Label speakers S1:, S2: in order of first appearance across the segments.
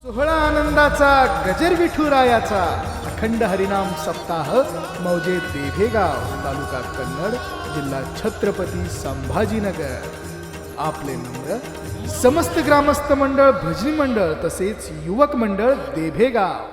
S1: सोहळा आनंदाचा गजर विठुरायाचा अखंड हरिनाम सप्ताह मौजे देभेगाव तालुका कन्नड जिल्हा छत्रपती संभाजीनगर. आपले नम्र समस्त ग्रामस्थ मंडळ भजनी मंडळ तसेच युवक मंडळ देभेगाव.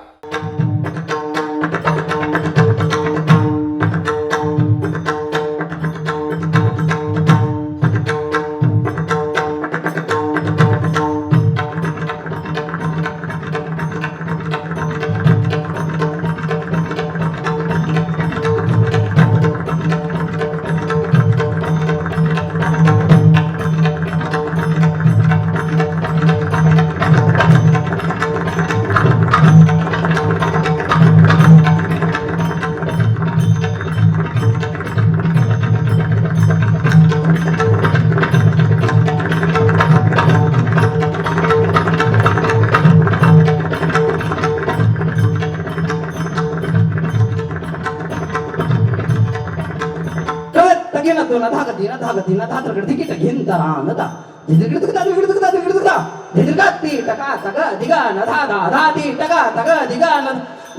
S2: धागतीना धात्रगड तिकीट घेऊन जरा नदा धिरगडगडा धिरगडगडा धिरगडगडा धिरगती टका तग दिगान धादा धाती टका तग दिगान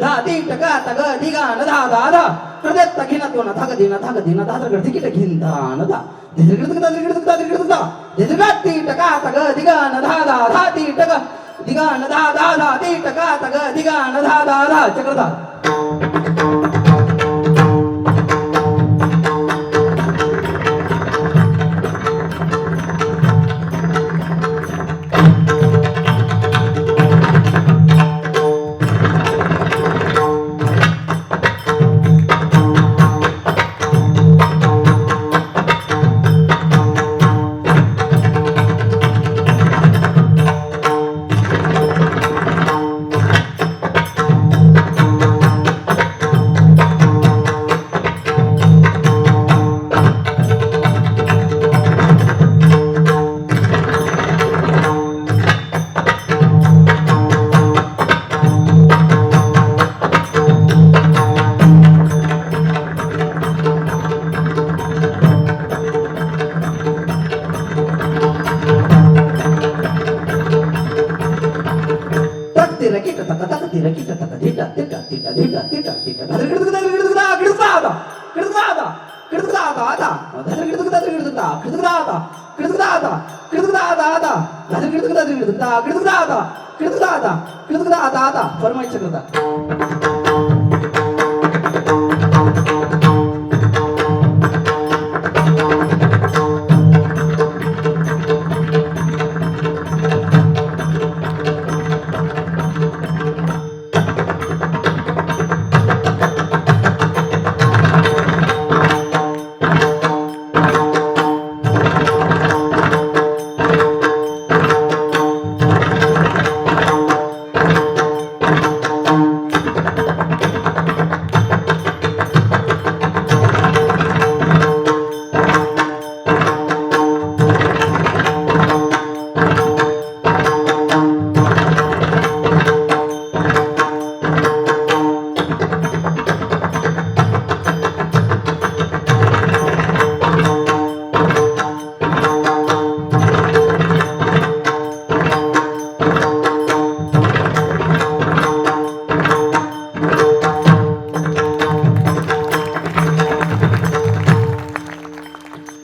S2: धाती टका तग दिगान धादा धा प्रदेत तगिना तो धागतीना धात्रगड तिकीट घेऊन जरा नदा धिरगडगडा धिरगडगडा धिरगडगडा धिरगती टका तग दिगान धादा धाती टक दिगान धादा धाती टका तग दिगान धादा धा चक्रधार. फरमाईश करता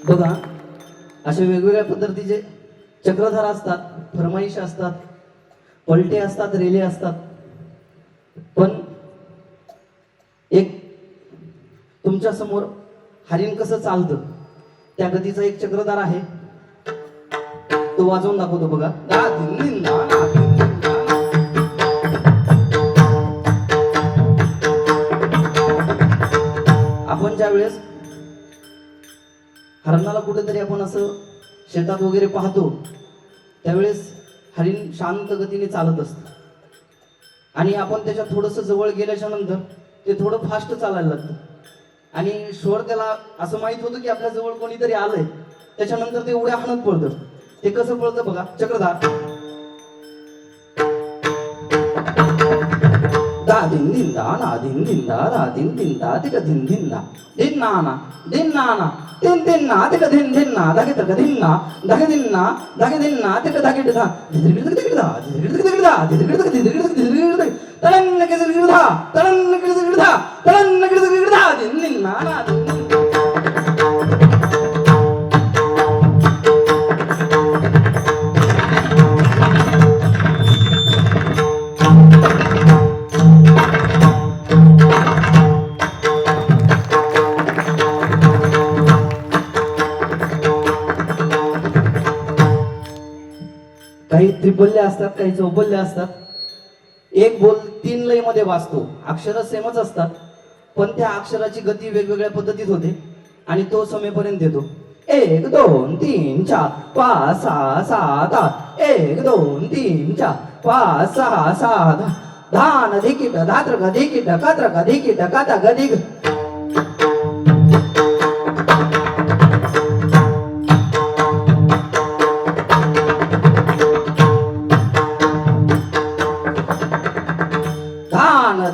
S2: बघा. असे वेगवेगळ्या पद्धतीचे चक्रधार असतात, फरमाईश असतात, पलटे असतात, रेले असतात. पण एक तुमच्या समोर हरिण कसं चालतं त्या गतीचा एक चक्रधार आहे, तो वाजवून दाखवतो बघा. आपण ज्या वेळेस हरणाला कुठेतरी आपण असं शेतात वगैरे पाहतो त्यावेळेस हरिण शांत गतीने चालत असतं आणि आपण त्याच्या थोडंसं जवळ गेल्याच्या नंतर ते थोडं फास्ट चालायला लागतं आणि श्वर त्याला असं माहित होतं की आपल्या जवळ कोणीतरी आलंय. त्याच्यानंतर ते उड्या हाणत पळतं. ते कसं पळतं बघा. चक्रधार दा दिन दिन दा ना दिन दिन दा दा दिन दिन दा तिक दिन दिन दा दिन ना ना तीन तीन ना तिक धिन धिन ना धागे तक धिन ना धागे धिन ना तिक धागे धा तळन्न के धा तळन्न के धा तळन्न के धा धिन धिन ना ना काही त्रिपल्य असतात काही चौपल्य असतात एक बोल तीन लय मध्ये वाचतो अक्षर सेमच असतात पण त्या अक्षराची गती वेगवेगळ्या पद्धतीत होते आणि तो समेपर्यंत येतो 1 2 3 4 5 6 7 8 1 2 3 4 5 6 7 धान धिकीट धात्र धिकीट कात्र धिकीट काता गदिग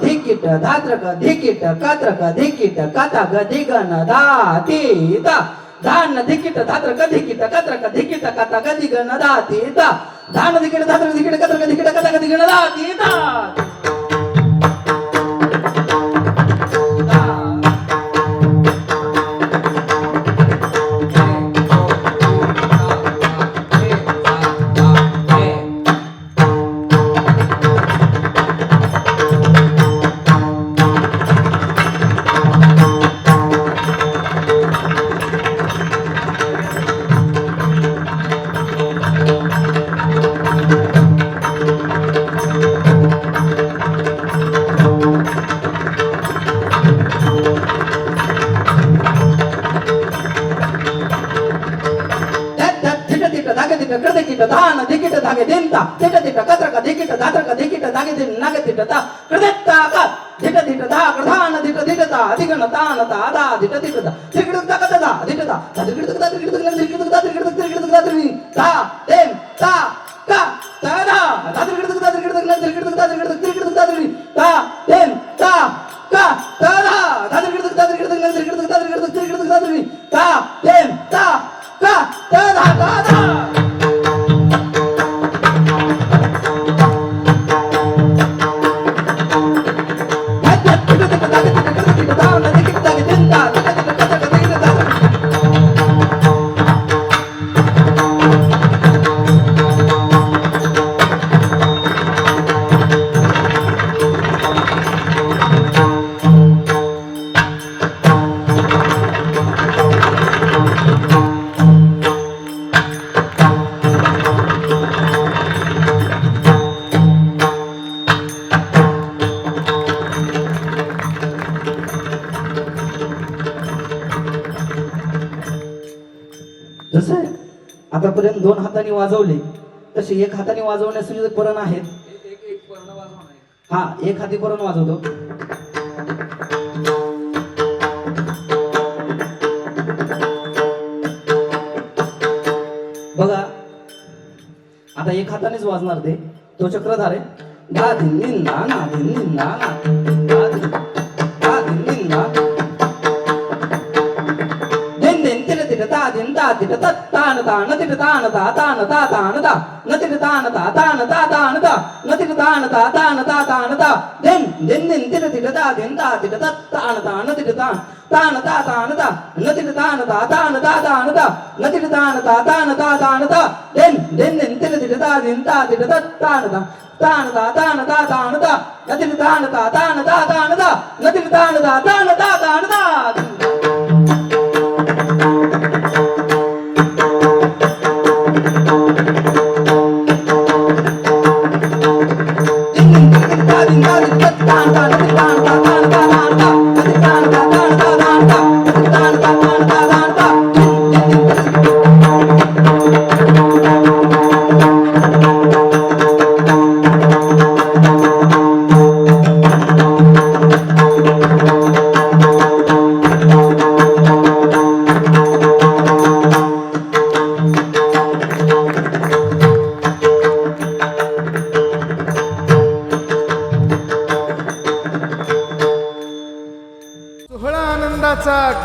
S2: धिकीट धात्रक धिकीट कात्रक धिकीट काता गदिगन दाती ता धान धिकीट धात्रक धिकीट कात्रक धिकीट काता गदिगन दाती ता धान धिकीट धात्रक धिकीट कात्रक धिकीट काता गदिगन दाती ता धान धिकीट धागे दिनता तिट तिट कत्रक धिकीट धात्रक धिकीट धागे दिन नागे तिट ता कृदत्ता का धिट धिट धा प्रधान धिट धिट ता अधिगण तान ता दा धिट धिट ता धिकीट ता कता दा धिट ता धिकीट ता धिकीट ता धिकीट ता धिकीट ता धिकीट ता धा देम ता का ता धा धिकीट ता धिकीट ता धिकीट ता धिकीट ता धा देम ता का ता धा धिकीट ता धिकीट ता धिकीट ता धिकीट ता धा देम ता का ता धा जसे आतापर्यंत दोन हाताने वाजवले तसे एक हाताने वाजवण्यासाठी जे परण आहेत हा एक हाती परण वाजवतो बघा आता एक हातानेच वाजणार ते तो चक्रधार आहे धा धिन धिन ना ना धिन धिन ना ना धा धिन धिन ना दिन दिन तिट तिट ता दिन ता तिट तत तान तान तिट तान ता तान ता तान ता न तिट तान ता तान ता तान ता न तिट तान ता तान ता तान ता दिन दिन दिन तिट तिट ता दिन ता तिट तत तान तान तिट तान तान ता तान ता न तिट तान ता तान ता तान ता न तिट तान ता तान ता तान ता दिन दिन दिन तिट तिट ता दिन ता तिट तत तान ता तान ता तान ता तान ता न तिट तान ता तान ता तान ता न तिट तान ता तान ता तान ता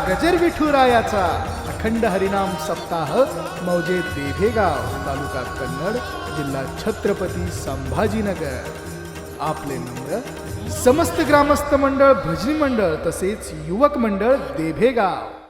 S1: गजर विठुरायाचा अखंड हरिनाम सप्ताह मौजे देभेगाव तालुका कन्नड जिल्हा छत्रपती संभाजीनगर. आपले नम्र समस्त ग्रामस्थ मंडळ, भजनी मंडळ तसेच युवक मंडळ देभेगाव.